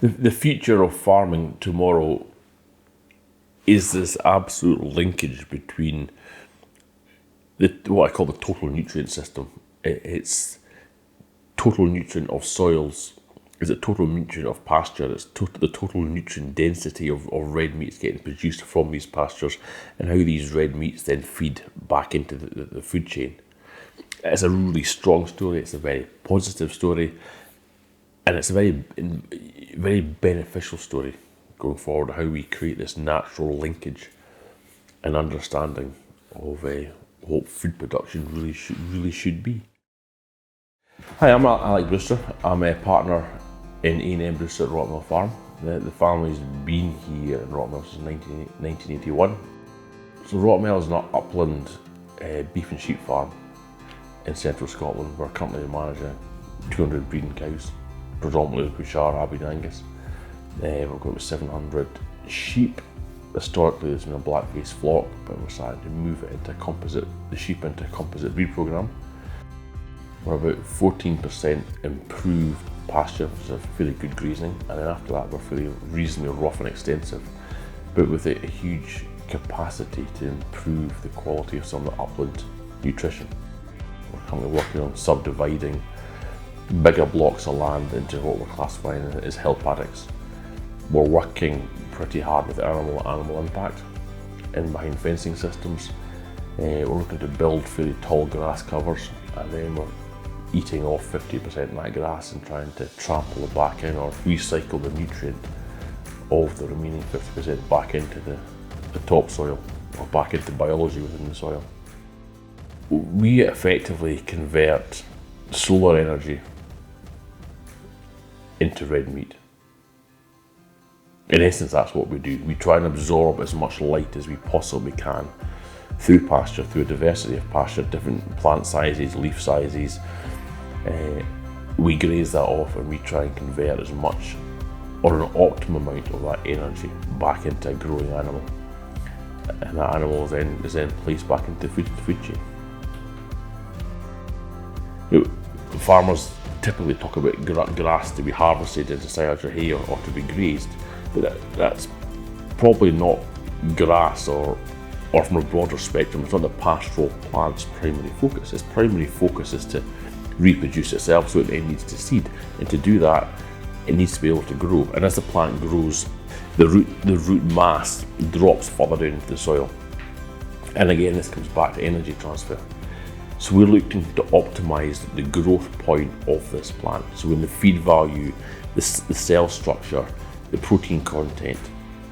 The future of farming tomorrow is this absolute linkage between what I call the total nutrient system. It's total nutrient of soils, is it total nutrient of pasture, it's the total nutrient density of red meats getting produced from these pastures, and how these red meats then feed back into the food chain. It's a really strong story, it's a very positive story, and it's a very beneficial story going forward, how we create this natural linkage and understanding of what food production really should be. Hi, I'm Alex Brewster. I'm a partner in A&M Brewster of Rotmell Farm. The family's been here in Rotmell since 1981. So Rotmell is an upland beef and sheep farm in central Scotland. We're currently managing 200 breeding cows, predominantly Perthshire, Aberdeen Angus. We've got about 700 sheep. Historically there's been a black-faced flock, but we're starting to move it into the sheep into a composite breed programme. We're about 14% improved pasture, which is a fairly good grazing, and then after that we're fairly reasonably rough and extensive, but with a huge capacity to improve the quality of some of the upland nutrition. We're currently working on subdividing bigger blocks of land into what we're classifying as hill paddocks. We're working pretty hard with animal impact in behind fencing systems. We're looking to build fairly tall grass covers, and then we're eating off 50% of that grass and trying to trample it back in or recycle the nutrient of the remaining 50% back into the topsoil or back into biology within the soil. We effectively convert solar energy into red meat. In essence, that's what we do. We try and absorb as much light as we possibly can through pasture, through a diversity of pasture, different plant sizes, leaf sizes. We graze that off and we try and convert as much or an optimum amount of that energy back into a growing animal. And that animal is then placed back into the food chain. Farmers typically talk about grass to be harvested into silage or hay or to be grazed, but that's probably not grass or from a broader spectrum. It's not the pastoral plant's primary focus. Its primary focus is to reproduce itself, so it then needs to seed, and to do that it needs to be able to grow, and as the plant grows the root mass drops further down into the soil, and again this comes back to energy transfer. So we're looking to optimise the growth point of this plant, so when the feed value, the cell structure, the protein content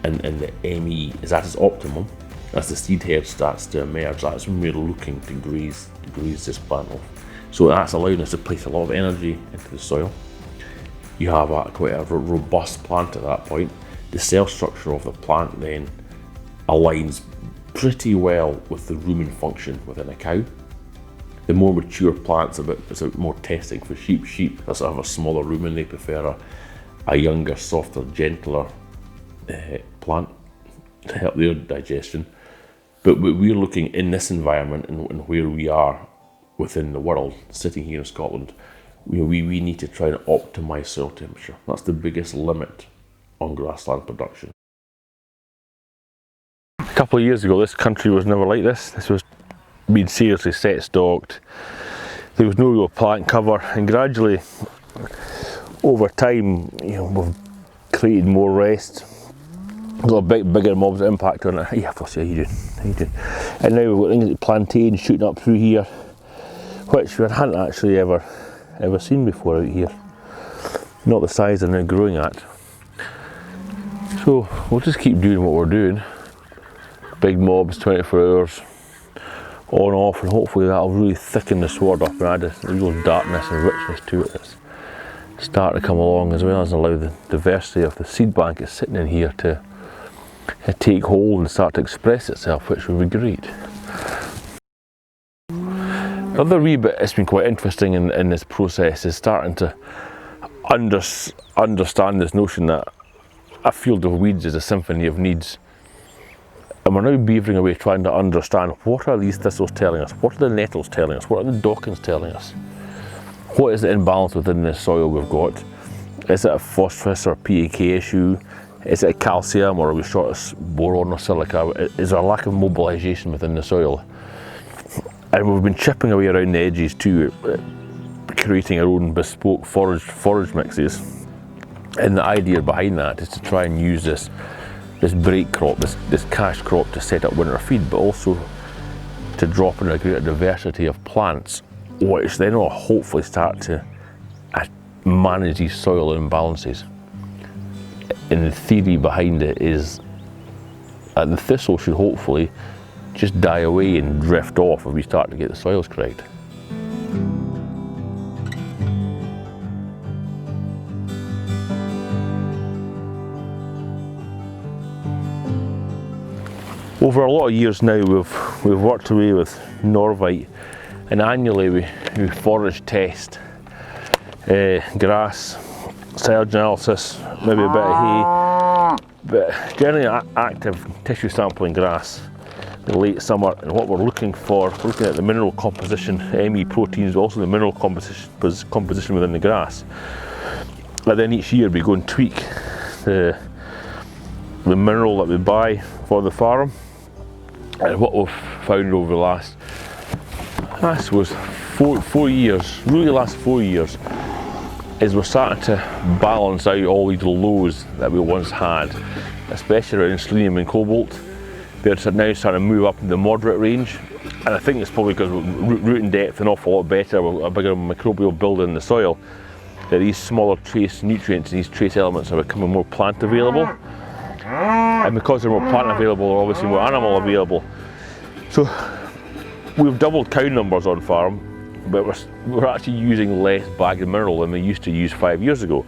and the ME is at its optimum, as the seed head starts to emerge, that's when we're looking to graze this plant off. So that's allowing us to place a lot of energy into the soil. You have quite a robust plant at that point. The cell structure of the plant then aligns pretty well with the rumen function within a cow. The more mature plants, it's a bit more testing for sheep. Sheep that have a smaller rumen, they prefer a younger, softer, gentler plant to help their digestion. But we're looking in this environment and where we are within the world, sitting here in Scotland, we need to try and optimise soil temperature. That's the biggest limit on grassland production. A couple of years ago, this country was never like this. This was being seriously set stocked. There was no real plant cover, and gradually, over time, we've created more rest. Got a bigger mobs impact on it. Yeah, how you doing? And now we've got things like plantain shooting up through here, which we hadn't actually ever seen before out here. Not the size they're now growing at. So we'll just keep doing what we're doing. Big mobs, 24 hours, on off, and hopefully that'll really thicken the sward up and add a real darkness and richness to it that's starting to come along, as well as allow the diversity of the seed bank that's sitting in here to take hold and start to express itself, which would be great. Another wee bit that's been quite interesting in this process is starting to understand this notion that a field of weeds is a symphony of needs, And we're now beavering away trying to understand, what are these thistles telling us? What are the nettles telling us? What are the dockings telling us? What is the imbalance within the soil we've got? Is it a phosphorus or PAK issue? Is it a calcium, or are we short of boron or silica? Is there a lack of mobilisation within the soil? And we've been chipping away around the edges too, creating our own bespoke forage mixes. And the idea behind that is to try and use this break crop, this cash crop, to set up winter feed, but also to drop in a greater diversity of plants, which then will hopefully start to manage these soil imbalances. And the theory behind it is that the thistle should hopefully just die away and drift off if we start to get the soils correct. Over a lot of years now, we've worked away with Norvite, and annually we forage test grass, silage analysis, maybe a bit of hay, but generally active tissue sampling grass in late summer. And what we're looking at the mineral composition, ME proteins, also the mineral composition within the grass. And then each year we go and tweak the mineral that we buy for the farm. And what we've found over the last, I suppose, 4 years, really the last 4 years, is we're starting to balance out all these lows that we once had, especially around selenium and cobalt. They're now starting to move up in the moderate range, and I think it's probably because root and depth an awful lot better, a bigger microbial build in the soil, that these smaller trace nutrients and these trace elements are becoming more plant available. And because they're more plant available, they're obviously more animal available. So we've doubled cow numbers on farm, but we're actually using less bagged mineral than we used to use 5 years ago.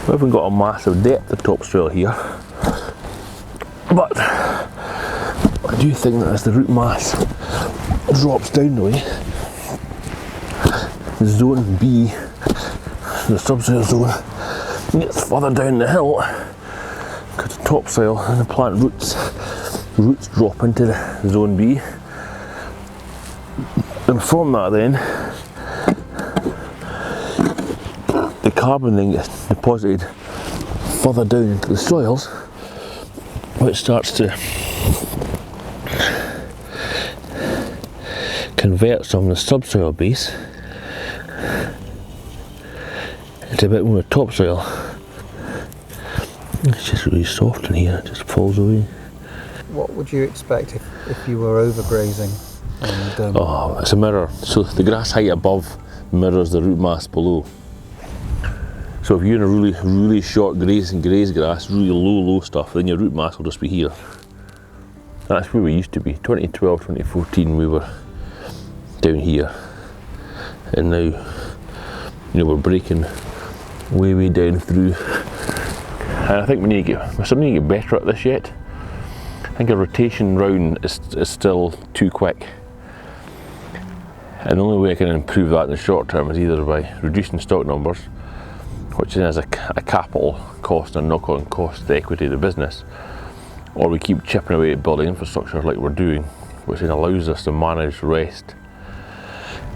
We haven't got a massive depth of topsoil here, but I do think that as the root mass drops down the way, zone B, the subsoil zone, gets further down the hill, because the topsoil and the plant roots drop into the zone B, and from that then the carbon then gets deposited further down into the soils, which starts to convert some of the subsoil base into a bit more topsoil. It's just really soft in here, it just falls away. What would you expect if you were overgrazing? Oh, it's a mirror. So the grass height above mirrors the root mass below. So if you're in a really short graze grass, really low stuff, then your root mass will just be here. That's where we used to be. 2012, 2014 we were down here, and now we're breaking way down through. And I think we still need to get better at this yet. I think a rotation round is still too quick. And the only way I can improve that in the short term is either by reducing stock numbers, which then has a capital cost and knock-on cost to equity of the business, or we keep chipping away at building infrastructure like we're doing, which then allows us to manage rest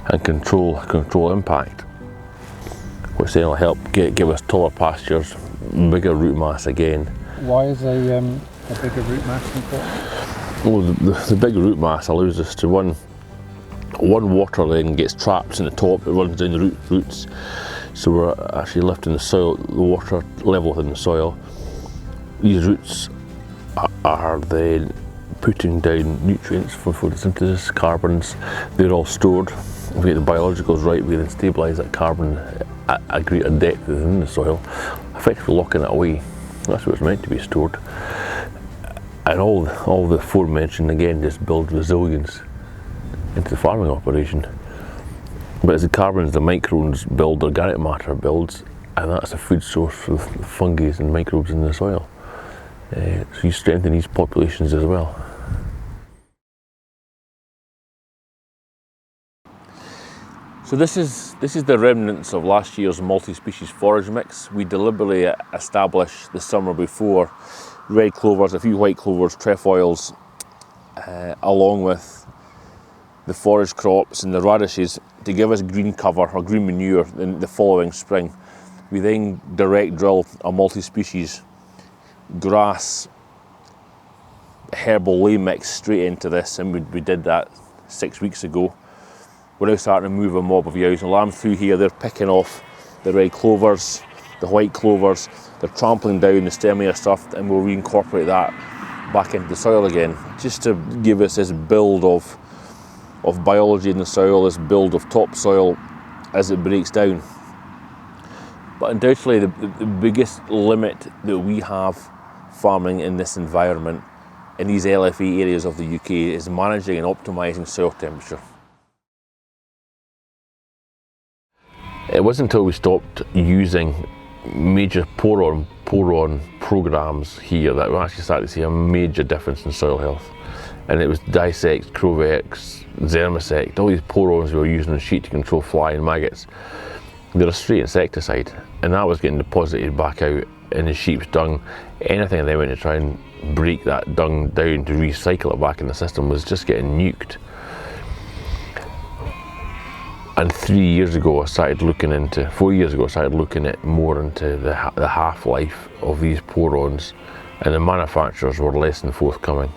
and control impact, which then will help give us taller pastures, bigger root mass again. Why is a bigger root mass important? Well, the bigger root mass allows us to one water then gets trapped in the top, it runs down the roots. So we're actually lifting the water level within the soil. These roots are then putting down nutrients from photosynthesis, carbons. They're all stored. If we get the biologicals right, we then stabilise that carbon at a greater depth within the soil, effectively locking it away. That's where it's meant to be stored. And all the aforementioned again just build resilience into the farming operation. But as the carbons, the microbes build, organic matter builds, and that's a food source for the fungi and microbes in the soil. So you strengthen these populations as well. So this is the remnants of last year's multi-species forage mix. We deliberately established the summer before red clovers, a few white clovers, trefoils, along with the forage crops and the radishes to give us green cover or green manure in the following spring. We then direct drill a multi-species grass herbal lay mix straight into this, and we did that 6 weeks ago. We're now starting to move a mob of ewes and lambs through here. They're picking off the red clovers, the white clovers, they're trampling down the stem layer stuff, and we'll reincorporate that back into the soil again, just to give us this build of biology in the soil, this build of topsoil as it breaks down. But undoubtedly the biggest limit that we have farming in this environment, in these LFA areas of the UK, is managing and optimising soil temperature. It wasn't until we stopped using major pour-on programs here that we actually started to see a major difference in soil health. And it was Dissect, Crovex, Zermisect, all these pour-ons we were using on sheet to control fly and maggots. They're a straight insecticide, and that was getting deposited back out in the sheep's dung. Anything they went to try and break that dung down to recycle it back in the system was just getting nuked. And 4 years ago I started looking at more into the half-life of these pour-ons, and the manufacturers were less than forthcoming.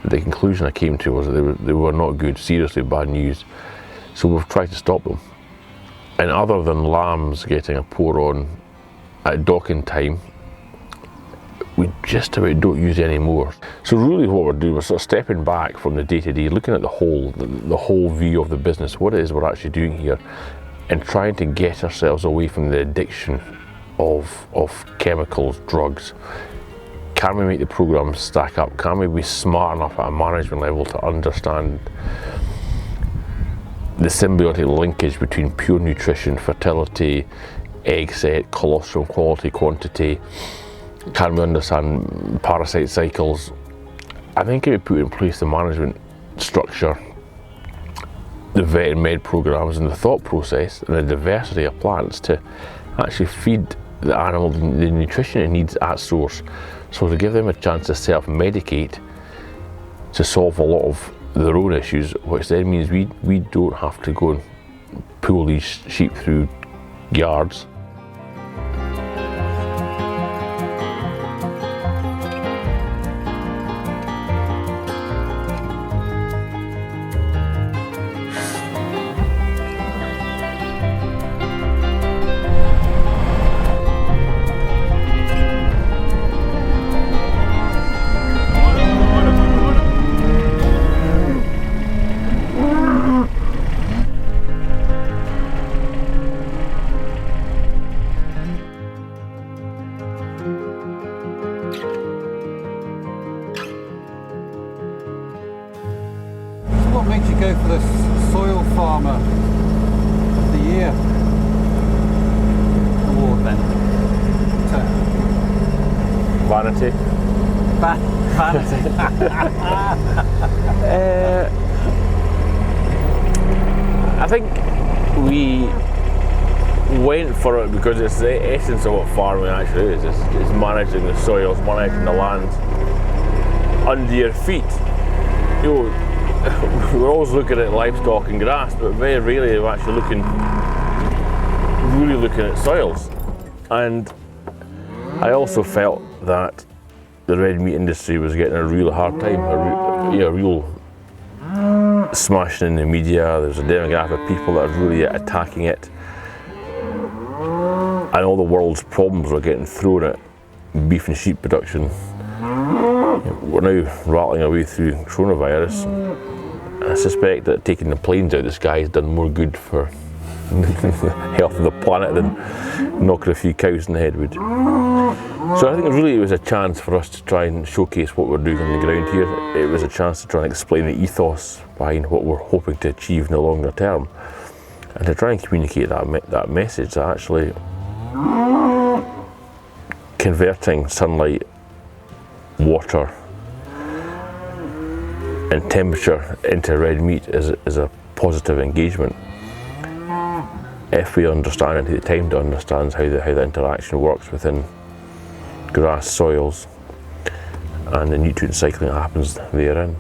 The conclusion I came to was that they were not good, seriously bad news. So we've tried to stop them. And other than lambs getting a pour-on at docking time, we just about don't use any more. So really what we're doing, we're sort of stepping back from the day-to-day, looking at the whole view of the business, what it is we're actually doing here, and trying to get ourselves away from the addiction of chemicals, drugs. Can we make the programs stack up? Can we be smart enough at a management level to understand the symbiotic linkage between pure nutrition, fertility, egg set, colostrum quality, quantity? Can we understand parasite cycles? I think if we put in place the management structure, the vet and med programs, and the thought process and the diversity of plants to actually feed the animal the nutrition it needs at source, so to give them a chance to self-medicate to solve a lot of their own issues, which then means we don't have to go and pull these sheep through yards. What made you go for the Soil Farmer of the Year award then? Vanity. Vanity. I think we went for it because it's the essence of what farming actually is. It's managing the soils, managing the land under your feet. You know, we're always looking at livestock and grass, but very rarely we're actually really looking at soils. And I also felt that the red meat industry was getting a real hard time, a real smashing in the media. There's a demographic of people that are really attacking it, and all the world's problems were getting thrown at beef and sheep production. We're now rattling our way through coronavirus. I suspect that taking the planes out of the sky has done more good for the health of the planet than knocking a few cows in the head would. So I think really it was a chance for us to try and showcase what we're doing on the ground here. It was a chance to try and explain the ethos behind what we're hoping to achieve in the longer term, and to try and communicate that message that actually converting sunlight, water and temperature into red meat is a positive engagement. if we understand and take the time to understand how the interaction works within grass soils and the nutrient cycling that happens therein.